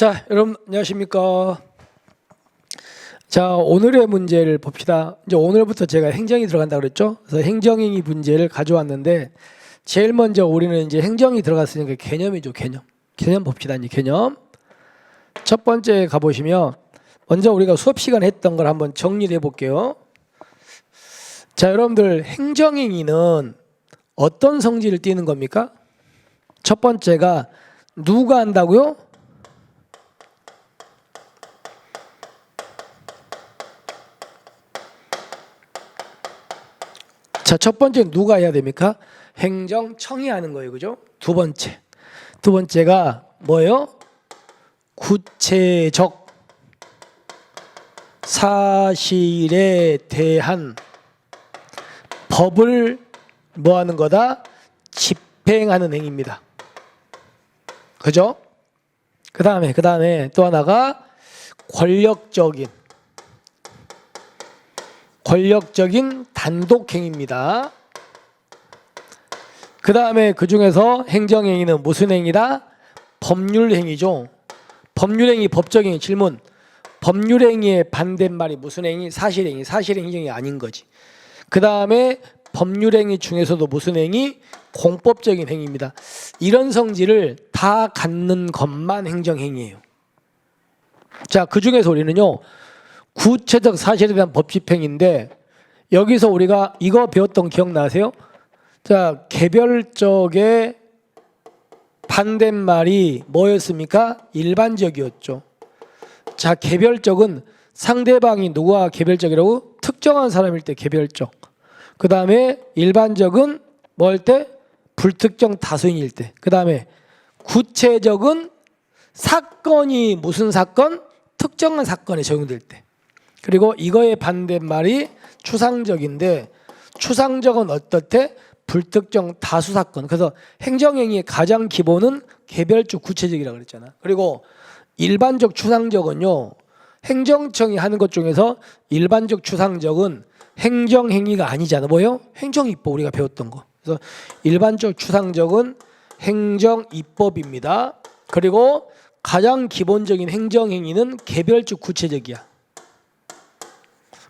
자, 여러분 안녕하십니까? 자, 오늘의 문제를 봅시다. 이제 오늘부터 제가 행정이 들어간다고 그랬죠? 그래서 행정행위 문제를 가져왔는데 제일 먼저 우리는 이제 행정이 들어갔으니까 개념이죠, 개념. 개념 봅시다, 이제 개념. 첫 번째 가보시면 먼저 우리가 수업 시간에 했던 걸 한번 정리를 해볼게요. 자, 여러분들 행정행위는 어떤 성질을 띠는 겁니까? 첫 번째가 누가 한다고요? 자, 첫 번째 누가 해야 됩니까? 행정청이 하는 거예요, 그죠? 두 번째가 뭐예요? 구체적 사실에 대한 법을 뭐 하는 거다? 집행하는 행위입니다. 그죠? 그 다음에 또 하나가 권력적인 단독행위입니다. 그 다음에 그 중에서 행정행위는 무슨 행위다? 법률행위죠. 법률행위, 법적행위. 질문. 법률행위의 반대말이 무슨 행위? 사실행위. 사실행위 아닌 거지. 그 다음에 법률행위 중에서도 무슨 행위? 공법적인 행위입니다. 이런 성질을 다 갖는 것만 행정행위예요. 자, 그 중에서 우리는요, 구체적 사실에 대한 법집행인데 여기서 우리가 이거 배웠던 거 기억나세요? 자, 개별적의 반대말이 뭐였습니까? 일반적이었죠. 자, 개별적은 상대방이 누가 개별적이라고? 특정한 사람일 때 개별적. 그 다음에 일반적은 뭐 할 때? 불특정 다수인일 때. 그 다음에 구체적은 사건이 무슨 사건? 특정한 사건에 적용될 때. 그리고 이거의 반대말이 추상적인데 추상적은 어떻대? 불특정 다수 사건. 그래서 행정행위의 가장 기본은 개별적 구체적이라고 그랬잖아. 그리고 일반적 추상적은요, 행정청이 하는 것 중에서 일반적 추상적은 행정행위가 아니잖아. 뭐예요? 행정입법, 우리가 배웠던 거. 그래서 일반적 추상적은 행정입법입니다. 그리고 가장 기본적인 행정행위는 개별적 구체적이야.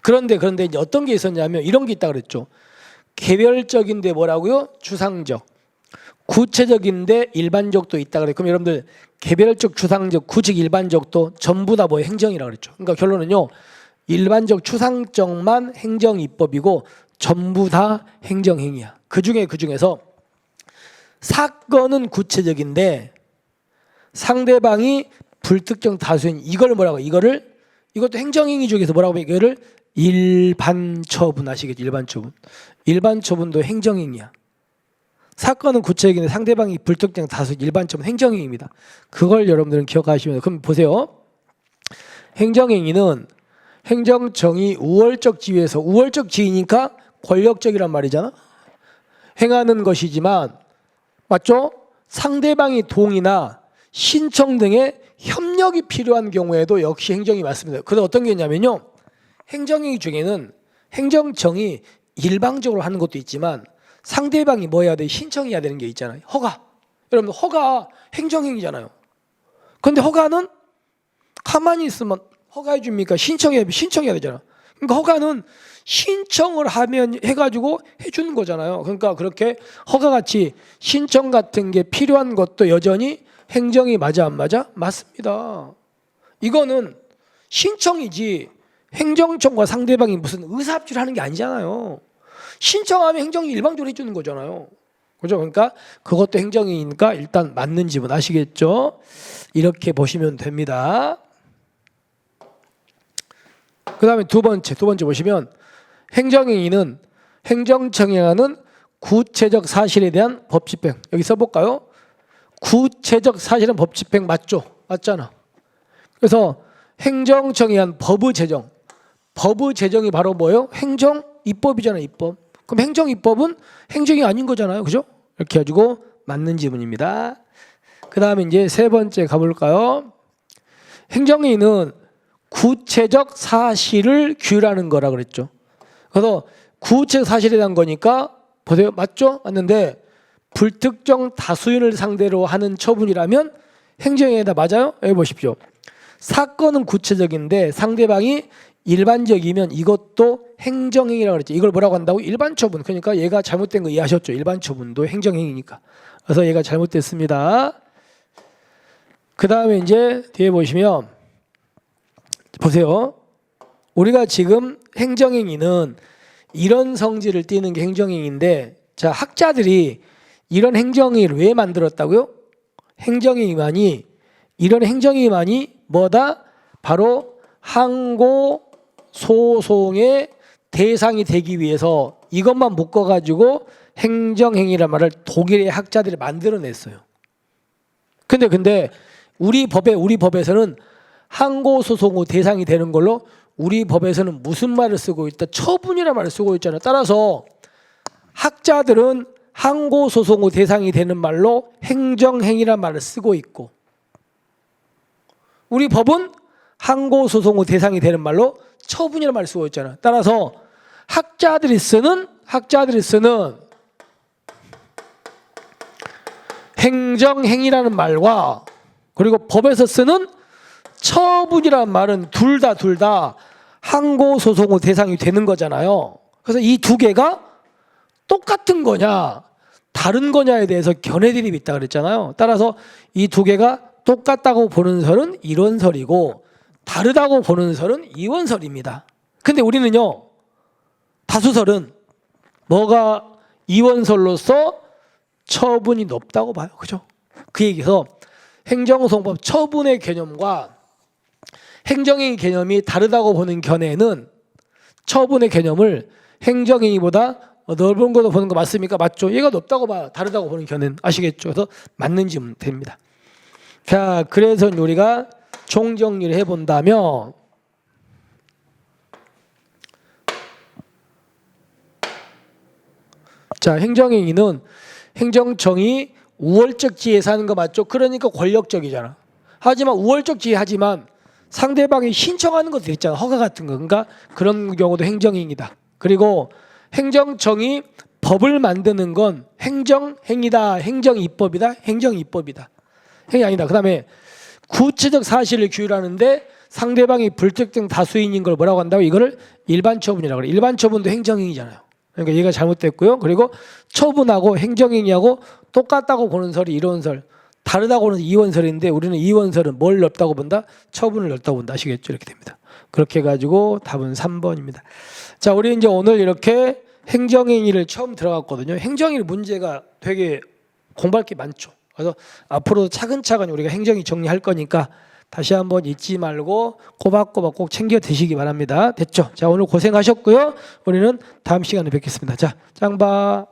그런데 이제 어떤 게 있었냐면 이런 게 있다 그랬죠. 개별적인데 뭐라고요? 추상적. 구체적인데 일반적도 있다 그래. 그럼 여러분들 개별적, 추상적, 구직, 일반적도 전부 다 뭐 행정이라고 그랬죠. 그러니까 결론은요, 일반적, 추상적만 행정입법이고 전부 다 행정행위야. 그 중에서 사건은 구체적인데 상대방이 불특정 다수인 이걸 뭐라고? 이것도 행정행위 중에서 뭐라고 하면 이거를 일반처분 아시겠죠? 일반처분도 행정행위야. 사건은 구체적인데 상대방이 불특정 다수 일반처분 행정행위입니다. 그걸 여러분들은 기억하시면 돼요. 그럼 보세요. 행정행위는 행정청이 우월적 지위에서, 우월적 지위니까 권력적이란 말이잖아. 행하는 것이지만 맞죠? 상대방이 동의나 신청 등의 협력이 필요한 경우에도 역시 행정이 맞습니다. 그래서 어떤 게 있냐면요, 행정행위 중에는 행정청이 일방적으로 하는 것도 있지만 상대방이 뭐 해야 돼? 신청해야 되는 게 있잖아요. 허가. 여러분, 허가 행정행위잖아요. 그런데 허가는 가만히 있으면 허가해 줍니까? 신청해야 되잖아. 그러니까 허가는 신청을 하면 해가지고 해주는 거잖아요. 그러니까 그렇게 허가같이 신청 같은 게 필요한 것도 여전히 행정이 맞아 안 맞아? 맞습니다. 이거는 신청이지 행정청과 상대방이 무슨 의사합치를 하는 게 아니잖아요. 신청하면 행정이 일방적으로 해주는 거잖아요. 그죠? 그러니까 그것도 행정이니까 일단 맞는 지분 아시겠죠? 이렇게 보시면 됩니다. 그 다음에 두 번째 보시면 행정행위는 행정청이 하는 구체적 사실에 대한 법집행. 여기 써볼까요? 구체적 사실은 법집행 맞죠? 맞잖아. 그래서 행정청이 한 법의 제정이 바로 뭐예요? 행정입법이잖아요. 입법. 그럼 행정입법은 행정이 아닌 거잖아요. 그죠? 이렇게 해가지고 맞는 지문입니다. 그 다음에 이제 세 번째 가볼까요? 행정행위는 구체적 사실을 규율하는 거라 그랬죠. 그래서 구체적 사실에 대한 거니까 보세요. 맞죠? 맞는데 불특정 다수인을 상대로 하는 처분이라면 행정행위다. 맞아요? 여기 보십시오. 사건은 구체적인데 상대방이 일반적이면 이것도 행정행위라고 그랬죠. 이걸 뭐라고 한다고? 일반처분. 그러니까 얘가 잘못된 거 이해하셨죠? 일반처분도 행정행위니까. 그래서 얘가 잘못됐습니다. 그 다음에 이제 뒤에 보시면 보세요. 우리가 지금 행정행위는 이런 성질을 띠는 게 행정행위인데, 자, 학자들이 이런 행정행위를 왜 만들었다고요? 이런 행정행위만이 뭐다? 바로 항고 소송의 대상이 되기 위해서 이것만 묶어가지고 행정행위란 말을 독일의 학자들이 만들어냈어요. 근데 우리 법에서는 항고 소송의 대상이 되는 걸로 우리 법에서는 무슨 말을 쓰고 있다? 처분이라는 말을 쓰고 있잖아요. 따라서 학자들은 항고 소송의 대상이 되는 말로 행정행위란 말을 쓰고 있고, 우리 법은 항고 소송의 대상이 되는 말로 처분이라는 말을 쓰고 있잖아요. 따라서 학자들이 쓰는 행정행위라는 말과 그리고 법에서 쓰는 처분이라는 말은 둘 다 항고 소송의 대상이 되는 거잖아요. 그래서 이 두 개가 똑같은 거냐 다른 거냐에 대해서 견해들이 있다 그랬잖아요. 따라서 이 두 개가 똑같다고 보는 설은 이론설이고 다르다고 보는 설은 이원설입니다. 근데 우리는요, 다수설은 뭐가 이원설로서 처분이 높다고 봐요. 그죠? 그 얘기에서 행정소송법 처분의 개념과 행정행위 개념이 다르다고 보는 견해는 처분의 개념을 행정행위보다 넓은 걸로 보는 거 맞습니까? 맞죠? 얘가 높다고 봐요. 다르다고 보는 견해는. 아시겠죠? 그래서 맞는지 됩니다. 자, 그래서 우리가 총정리를 해본다면 자, 행정행위는 행정청이 우월적 지위에서 하는 거 맞죠? 그러니까 권력적이잖아. 하지만 우월적 지위 하지만 상대방이 신청하는 것도 있잖아. 허가 같은 거. 그러니까 그런 경우도 행정행위다. 그리고 행정청이 법을 만드는 건 행정행위다. 행정입법이다. 행정입법이다. 행위 아니다. 그 다음에 구체적 사실을 규율하는데 상대방이 불특정 다수인인 걸 뭐라고 한다고? 이거를 일반처분이라고 그래. 일반처분도 행정행위잖아요. 그러니까 얘가 잘못됐고요. 그리고 처분하고 행정행위하고 똑같다고 보는 설이 이론설, 다르다고 보는 이원설인데 우리는 이원설은 뭘 넓다고 본다? 처분을 넓다고 본다. 아시겠죠? 이렇게 됩니다. 그렇게 해가지고 답은 3번입니다. 자, 우리 이제 오늘 이렇게 행정행위를 처음 들어갔거든요. 행정행위 문제가 되게 공부할 게 많죠. 그래서 앞으로 차근차근 우리가 행정이 정리할 거니까 다시 한번 잊지 말고 꼬박꼬박 꼭 챙겨 드시기 바랍니다. 됐죠? 자, 오늘 고생하셨고요. 우리는 다음 시간에 뵙겠습니다. 자, 짱봐.